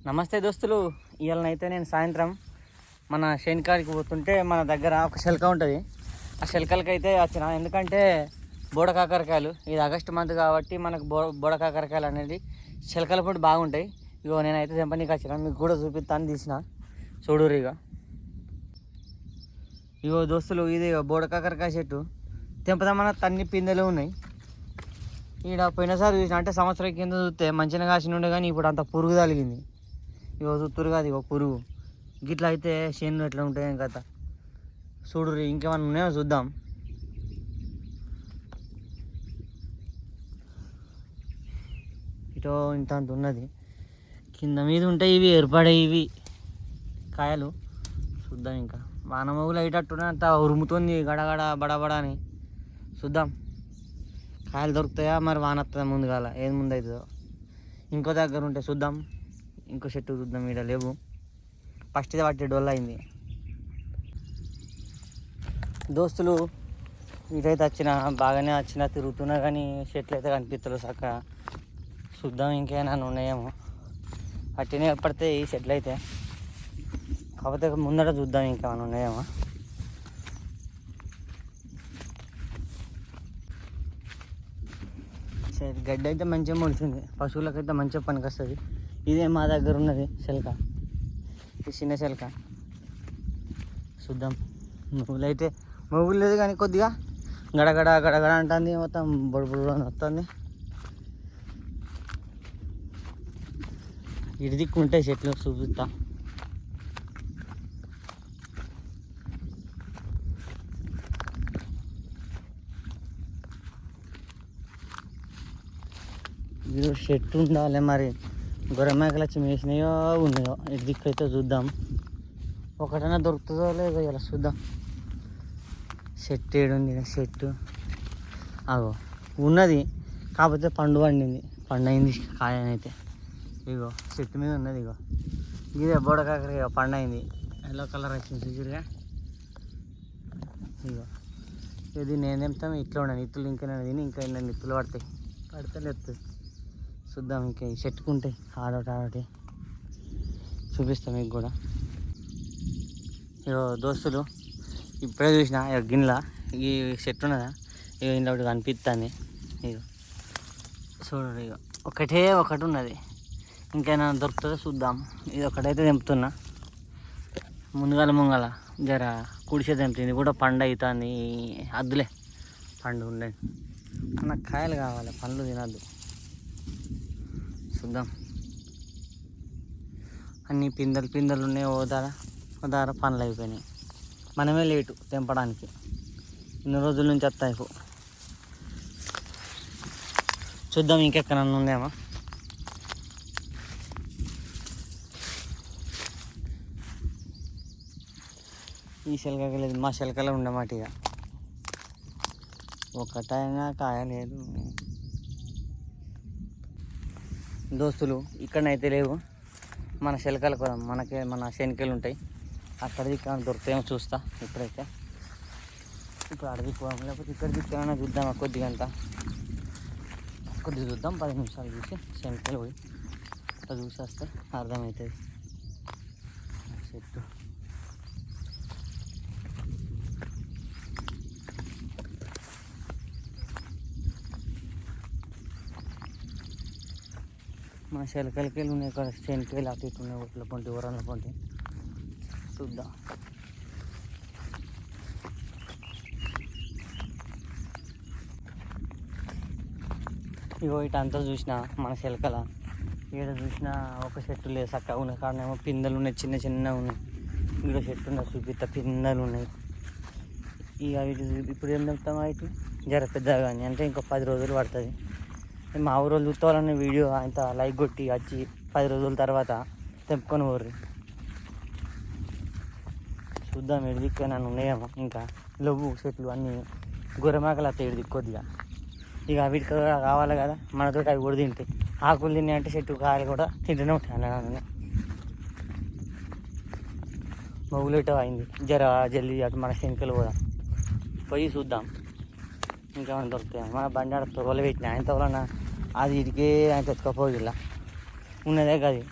నమస్తే దోస్తులు. ఇవాళనైతే నేను సాయంత్రం మన శనికాడికి పోతుంటే మన దగ్గర ఒక శెల్క ఉంటుంది. ఆ శెల్కలకి అయితే వచ్చిన, ఎందుకంటే బోడ కాకరకాయలు, ఇది ఆగస్టు మంత్ కాబట్టి మనకు బోడ కాకరకాయలు అనేది శెల్కల పూట బాగుంటాయి. ఇగో నేనైతే తెంపనీకి వచ్చిన, మీకు కూడా చూపిస్తాను, తీసిన చూడురు. ఇగో దోస్తులు, ఇది బోడ కాకరకాయ చెట్టు తెంపుదామన్న తన్ని పిందెలు ఉన్నాయి. ఈడ పోయినసారి చూసిన, అంటే సంవత్సరం కింద చూస్తే మంచిగా కాసిన ఉండే, కానీ ఇప్పుడు అంత పురుగు తగిలింది. ఇగో చూస్తురు కాదు, ఇగో పురుగు గిట్లా అయితే చేనులు ఎట్లా ఉంటాయి కథ చూడు. ఇంకేమన్నా ఉన్నాయో చూద్దాం. ఇటో ఇంత అంత ఉన్నది, కింద మీద ఉంటాయి ఇవి ఏర్పడే ఇవి కాయలు. చూద్దాం, ఇంకా వానమగులు అయ్యేటట్టున్నా అంత ఉరుముతుంది గడగడ బడబడ అని. చూద్దాం కాయలు దొరుకుతాయా మరి వాన వస్తుందా ముందుగాల, ఏది ముందు అవుతుందో. ఇంకో దగ్గర ఉంటే చూద్దాం, ఇంకో చెట్టు చూద్దాం. ఈడ లేవు, ఫస్ట్ ఇది పట్టి డొల్ అయింది. దోస్తులు ఇటైతే వచ్చిన, బాగానే వచ్చిన, తిరుగుతున్నా, కానీ చెట్లు అయితే కనిపిస్తలేవు చక్కగా. చూద్దాం ఇంకేమైనా ఉన్నాయేమో, అట్టినే పడితే ఈ చెట్లు అయితే. కాకపోతే ముందర చూద్దాం ఇంకేమైనా ఉన్నాయేమో. గడ్డి అయితే మంచిగా మొలిచింది, పశువులకైతే మంచిగా పనికొస్తుంది. ఇదే మా దగ్గర ఉన్నది శెల్క, ఈ చిన్న శెల్క. చూద్దాం. మొగులు అయితే మొగులు లేదు, కానీ కొద్దిగా గడగడ గడగడ అంటుంది, మొత్తం బొడుబుడు అని వస్తుంది. ఇటు దిక్కు ఉంటాయి చెట్లు, చూపిస్తా. ఇది చెట్టు ఉండాలి మరి, గొర్రె మేకలు వచ్చి మేసినాయో ఉన్నాయో. ఇటు దిక్కు అయితే చూద్దాం, ఒకటైనా దొరుకుతుందో లేదో ఇలా చూద్దాం. చెట్టు ఏడుంది, చెట్టు అగో ఉన్నది, కాకపోతే పండు పండింది, పండైంది కాయ అయితే. ఇగో చెట్టు మీద ఉన్నది, ఇగో ఇదే బోడకాకర పండైంది, ఎల్లో కలర్ వచ్చింది చూసిరుగా. ఇగో ఇది నేను తెంపుతాం, ఇట్లా ఉండను, ఇత్తులు ఇంకా తిని ఇంకా ఎన్ని ఇత్తులు పడతాయి, పడితే ఎత్తుంది. చూద్దాం, ఇంకా ఈ చెట్టుకుంటాయి ఆడోటి చూపిస్తాం మీకు కూడా. ఇగో దోస్తులు, ఇప్పుడే చూసిన గిన్నెల ఈ చెట్టు ఉన్నదా, ఇక ఇంట్లో ఒకటి కనిపిస్తుంది. ఇక చూడండి, ఇక ఒకటి ఉన్నది, ఇంకైనా దొరుకుతుందో చూద్దాం. ఇది ఒకటైతే తెంపుతున్నా, ముంగల జర కుడిసే తెంపుతుంది కూడా, పండు అవుతుంది. అద్దులే పండు ఉండేది, నాకు కాయలు కావాలి, పండ్లు తినద్దు. చూద్దాం, అన్ని పిందెలు ఉన్నాయి, ఓదార పనులు అయిపోయినాయి. మనమే లేటు తెంపడానికి, ఇన్ని రోజుల నుంచి వస్తాయి. చూద్దాం ఇంకెక్కడన్నా ఉందేమో. ఈ శెల్కకి లేదు, మా శెల్కలో ఉండమాట. ఇక ఒకటైనా కాయ లేదు. దోస్తులు ఇక్కడనైతే లేవు, మన శెల్కలు కూడా మన శనికలు ఉంటాయి, అక్కడ దిక్కు దొరుకుతాయేమో చూస్తా. ఇప్పుడైతే ఇప్పుడు అడవికి పోదాం, లేకపోతే ఇక్కడ దిక్కేమైనా చూద్దాం. కొద్దిగా చూద్దాం, 10 నిమిషాలు చూసి శనికలు పోయి అట్లా చూసి వస్తే అర్థమవుతుంది. చెట్టు మన శెల్కలకి వెళ్ళి ఉన్నాయి, ఇక్కడ శనికాయలు అటు ఇటు ఉన్నాయి, ఒట్ల పొంటి ఊరల పొంటి. చూద్దాం. ఇగో ఇటు అంతా చూసిన మన శెల్కల, ఈడ చూసినా ఒక చెట్టు లేదు చక్కగా ఉన్నాయి, కారణమేమో పిందెలు ఉన్నాయి, చిన్న ఉన్నాయి. ఈడ చెట్టు ఉన్నాయి, చూపిస్తా, పిందెలు ఉన్నాయి. ఇక వీటి ఇప్పుడు ఏం చెప్తాం, అయితే జర పెద్దగా కానీ, అంటే ఇంకో 10 రోజులు పడుతుంది. మా ఊరోళ్ళు చూస్తావాలనే వీడియో అంత లైక్ కొట్టి వచ్చి 10 రోజుల తర్వాత తెంపుకొని పోర్రి. చూద్దాం ఏడు దిక్కు నన్ను ఉన్నాయేమో. ఇంకా లవ్వు చెట్లు అన్నీ గొర్రెమేకలు వస్తాయి ఏడు దిక్కు కొద్దిగా. ఇక వీటికి కావాలి కదా, మనతో అవి కూడా తింటాయి. ఆకులు తిన్నాయి అంటే చెట్టు కాయలు కూడా తింటూనే ఉంటాయి. అలా మొగులేటో అయింది, జర జల్దీ అటు మన శంకలు కూడా పోయి చూద్దాం ఇంకేమైనా దొరుకుతాయి. మన బండి ఆడ తొగలు పెట్టిన, ఆయన తొగలన్నా అది ఇటుకే ఆయన తెచ్చుకోపోయి ఇలా ఉన్నదే కది.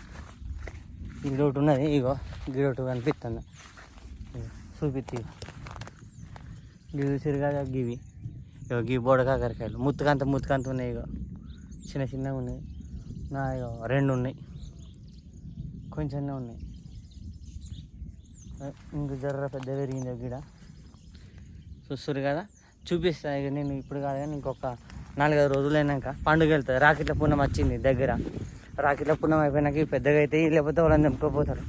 గిడొకటి ఉన్నది, ఇగో గిడొకటి కనిపిస్తుంది, చూపిత్తి గివి సిరిగా గివి ఇగో గివి బోడకాకరకాయలు ముత్తుకంత ఉన్నాయి, ఇగో చిన్న చిన్నగా ఉన్నాయి. నా ఇగో 2 ఉన్నాయి, కొంచెం ఉన్నాయి. ఇంక జర్ర పెద్ద పెరిగింది గిడ చూస్తారు కదా. చూపిస్తాను ఇక నేను ఇప్పుడు కాదు కానీ ఇంకొక 4-5 రోజులు అయినాక పండుగ వెళ్తుంది. రాకెట్ల పుణ్యం వచ్చింది దగ్గర. రాకెట్ల పుణ్యం అయిపోయినాక పెద్దగా అవుతాయి, లేకపోతే వాళ్ళని తెంపుకోపోతారు.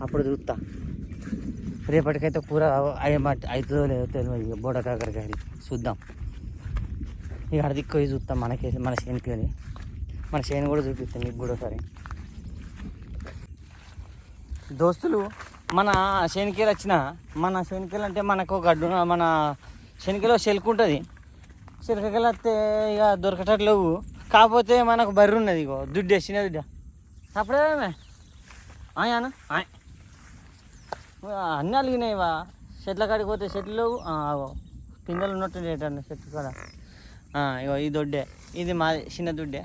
అప్పుడు చూస్తా. రేపటికైతే కూర అవుతుందో లేదో తెలియదు. ఇక బోడకాకరకాయలు చూద్దాం. ఇక అడిదిక్కోయి చూస్తాం. మన చేనుకి వెళ్ళి మన చేను కూడా చూపిస్తాం మీకు కూడా ఒకసారి. దోస్తులు మన శనికేలు మన శనికేలు అంటే మనకు గడ్డు, మన శనికేలో చెలుకు ఉంటుంది. చిలకలు వస్తే ఇక దొరకటట్లేవు. కాకపోతే మనకు బర్రె ఉన్నది, ఇగో దుడ్డే చిన్న దుడ్డ. అప్పుడేమే అను అన్నీ అలిగినాయివా. చెట్ల కాడికి పోతే చెట్లు పిందెలు ఉన్నట్టు ఏంటండి చెట్టు కాడ. ఇగో ఈ దొడ్డే, ఇది మా చిన్న దుడ్డే.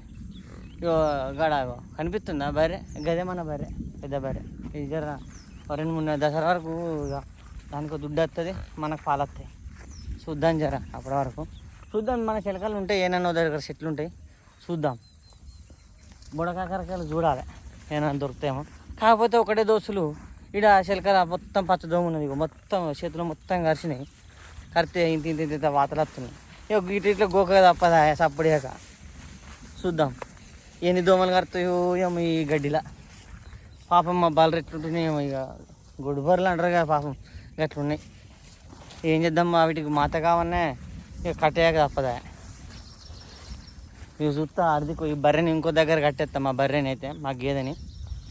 ఇగో గడ కనిపిస్తుందా బర్రె? గదే మన బర్రె, పెద్ద బర్రె. ఇది జర 2-3 దసరా వరకు ఇక దానికి దుడ్డు వస్తుంది, మనకు పాలు వస్తాయి. చూద్దాం జర అప్పటి వరకు చూద్దాం. మన చిలకలు ఉంటాయి, ఏమన్నా దగ్గర చెట్లు ఉంటాయి, చూద్దాం. బుడకాకరకాయలు చూడాలి ఏమన్నా దొరుకుతాయేమో. కాకపోతే ఒకటే దోస్తులు ఇక్కడ చిలకల మొత్తం పచ్చదోమ ఉన్నది. మొత్తం చేతులు మొత్తం కరిచినాయి. కరితే ఇంత వాతలు వస్తున్నాయి. ఇక ఇట్లా గోక తప్పదా సప్పుడేక. చూద్దాం ఎన్ని దోమలు కరుతాయో ఏమో ఈ గడ్డిలా. పాపం మా బలరు ఎట్లుంటున్నాయేమో. ఇక గొడ్డుబర్రెలు అంటారు కదా పాపం, గట్లున్నాయి. ఏం చేద్దాం, వీటికి మాత కావన్నా ఇక కట్టేయక తప్పదా. ఇక చూస్తా ఆర్థిక ఈ బర్రెని ఇంకో దగ్గర కట్టేస్తాం. మా బర్రెని అయితే, మా గేదెని,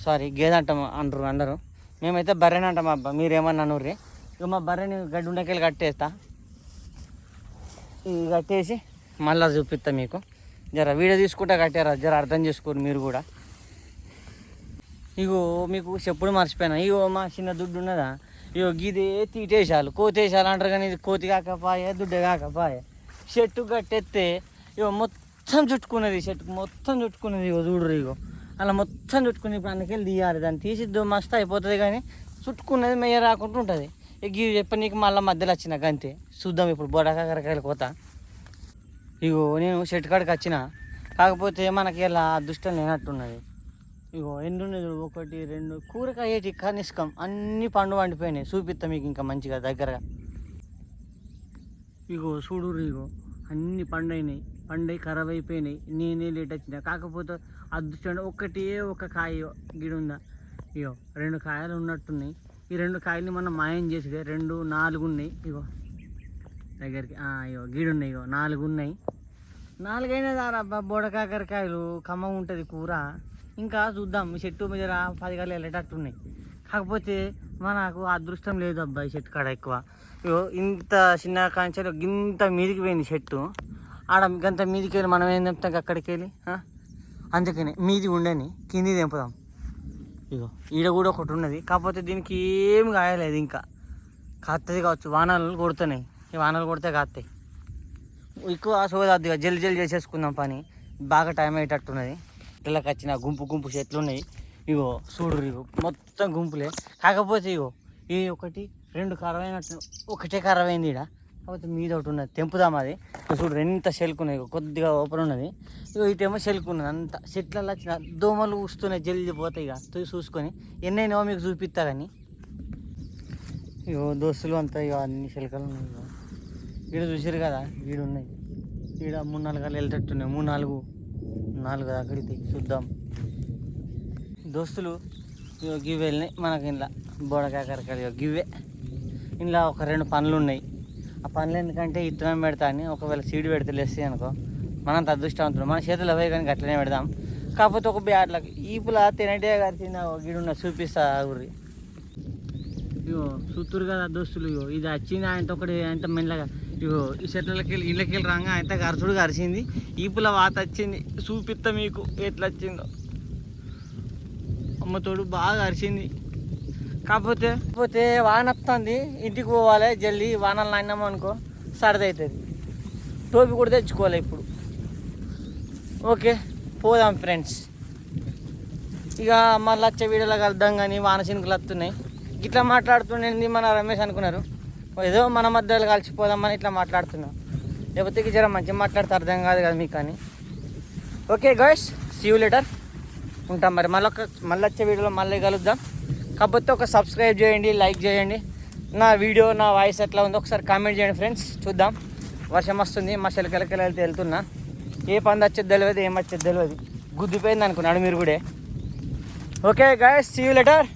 సారీ గేదె అంటాం అంటారు అందరూ, మేమైతే బర్రెని అంటాం. అబ్బా మీరేమన్నా అనుర్రి. ఇక మా బర్రెని గడ్డి ఉండకెళ్ళి కట్టేస్తా. ఇవి కట్టేసి మళ్ళీ చూపిస్తా మీకు. జర వీడియో తీసుకుంటా కట్టారా, జర అర్థం చేసుకోరు మీరు కూడా. ఇగో మీకు చెప్పుడు మర్చిపోయినా, ఇగో మా చిన్న దుడ్డు ఉన్నదా, ఇగో గీదే తీటేసాలు కోతేసాలు అంటారు. కానీ ఇది కోతి కాకపాయే, దుడ్డే కాకపాయే. చెట్టు కట్టెత్తే ఇగో మొత్తం చుట్టుకున్నది, చెట్టుకు మొత్తం చుట్టుకున్నది. ఇగో చూడరు, ఇగో అలా మొత్తం చుట్టుకుని. ఇప్పుడు అందుకెళ్ళి తీయాలి, దాన్ని తీసిద్దు మస్తు అయిపోతుంది. కానీ చుట్టుకున్నది మెయ్య రాకుండా ఉంటుంది. ఇక ఇవి చెప్పి నీకు మళ్ళీ మధ్యలో వచ్చినాక అంతే. చూద్దాం ఇప్పుడు బొడకాకరకాయలు కోత. ఇగో నేను చెట్టు కాడికి వచ్చిన, కాకపోతే మనకి ఇలా అదృష్టం లేనట్టున్నది. ఇగో ఎన్ని ఉన్నాయి, 1, 2 కూరకాయేటి కనిష్కం అన్నీ పండు వండిపోయినాయి. చూపిస్తా మీకు ఇంకా మంచిగా దగ్గరగా. ఇగో చూడుర్రు, ఇగో అన్నీ పండైనాయి, పండై ఖరాబ్ అయిపోయినాయి. నేనే లేట్ వచ్చిన. కాకపోతే అదృష్టం ఒక కాయ గిడుందా, ఇగో 2 కాయలు ఉన్నట్టున్నాయి. ఈ 2 కాయలు మనం మాయం చేసి 2, 4 ఉన్నాయి. ఇగో దగ్గరికి ఇగో గీడున్నాయి, ఇగో 4 ఉన్నాయి. 4 అయినా దారబ్బా బోడకాకరకాయలు ఖమ్మం ఉంటుంది కూర. ఇంకా చూద్దాం, ఈ చెట్టు మీద 10 కాయలు వెళ్ళేటట్టున్నాయి. కాకపోతే మనకు అదృష్టం లేదు అబ్బా ఈ చెట్టు కాడ ఎక్కువ. ఇగో ఇంత చిన్న కాంచెలు ఇంత మీదికి పోయింది చెట్టు. ఆడ గంత మీదికి వెళ్ళి మనం ఏం తెంపుతాం అక్కడికి వెళ్ళి. అందుకని మీది ఉండని కింది తెంపుదాం. ఇగో ఈడ కూడా ఒకటి ఉన్నది, కాకపోతే దీనికి ఏం కాయలేదు. ఇంకా కాస్తుంది కావచ్చు, వానలు కొడుతున్నాయి. ఈ వానలు కొడితే కాస్తాయి. ఎక్కువ సోదద్దిగా జల్ది చేసేసుకుందాం పని. బాగా టైం అయ్యేటట్టున్నది. ఇళ్ళకి వచ్చిన గుంపు చెట్లు ఉన్నాయి. ఇగో చూడు, ఇగో మొత్తం గుంపులే. కాకపోతే ఇగో ఈ 1, 2 ఖరాబ్ అయినట్టు, ఒకటే ఖరాబ్ అయింది ఈడ. కాకపోతే మీద ఒకటి ఉన్నది, తెంపుదాం అది. చూడు ఎంత చెలుకు ఉన్నాయి, కొద్దిగా ఓపెన్ ఉన్నది. ఇగో ఇటేమో చెలుకు ఉన్నది. అంత చెట్లలో వచ్చిన దోమలు ఊస్తున్నాయి, జల్ది పోతాయి. ఇక చూసుకొని ఎన్నైనా మీకు చూపిస్తా. కానీ ఇగో దోస్తులు అంతా ఇక అన్ని చెలకలు ఉన్నాయి. ఇగో ఈడ చూసారు కదా, ఈడ ఉన్నాయి. ఈడ 3-4 కాయలు వెళ్ళేటట్టున్నాయి. 3-4 దగ్గరికి చూద్దాం దోస్తులు. ఇగో గివ్వే వెళ్ళినాయి మనకి. ఇంట్లో బోడకాకరకాయలు గివ్వే. ఇంట్లో ఒక 2 పనులు ఉన్నాయి. ఆ పనులు ఎందుకంటే ఇత్తనం పెడతా అని, ఒకవేళ సీడ్ పెడితే లేస్తాయి అనుకో, మనంత అదృష్టవంతుడు. మన చేతులు అవే కానీ అట్లనే పెడదాం. కాకపోతే ఒక బ్యాట్లకి ఈపులా తినటే కరిచింది. గిడున్న చూపిస్తా ఊరి. ఇగో చూతురు కదా దోస్తులు, ఇగో ఇది వచ్చింది ఆయనతో ఒకటి. ఆయన మెల్లగా ఇగో ఈ చెట్లకి ఇళ్ళకి రాగా ఆయన గరచుడు కరిచింది. ఈపుల వాత వచ్చింది. చూపిస్తా మీకు ఎట్లా వచ్చిందో. అమ్మతోడు బాగా అరిచింది. కాకపోతే వాన వస్తుంది, ఇంటికి పోవాలి జల్దీ. వానలు నాన్నాము అనుకో సరదా అవుతుంది. టోపీ కూడా తెచ్చుకోవాలి ఇప్పుడు. ఓకే పోదాం ఫ్రెండ్స్. ఇక మళ్ళీ వచ్చే వీడియోలో కలుద్దాం కానీ వాన చినుకులు వస్తున్నాయి. ఇట్లా మాట్లాడుతుండేది మన రమేష్ అనుకున్నారు, ఏదో మన మధ్యలో కలిసిపోదామని ఇట్లా మాట్లాడుతున్నాం. లేకపోతే జర మంచిగా మాట్లాడితే అర్థం కాదు కదా మీకు అని. Okay guys, see you later. ఉంటాం మరి. మళ్ళీ వచ్చే వీడియోలో మళ్ళీ కలుద్దాం. కాకపోతే ఒక సబ్స్క్రైబ్ చేయండి, లైక్ చేయండి. నా వీడియో నా వాయిస్ ఎట్లా ఉందో ఒకసారి కామెంట్ చేయండి ఫ్రెండ్స్. చూద్దాం. వర్షం వస్తుంది, మా చెలకెళ్ళకి వెళ్తున్నా. ఏ పంది వచ్చేది తెలియదు, ఏం వచ్చేది తెలియదు. గుద్దిపోయింది అనుకున్నాడు మీరు కూడా. Okay guys, see you later.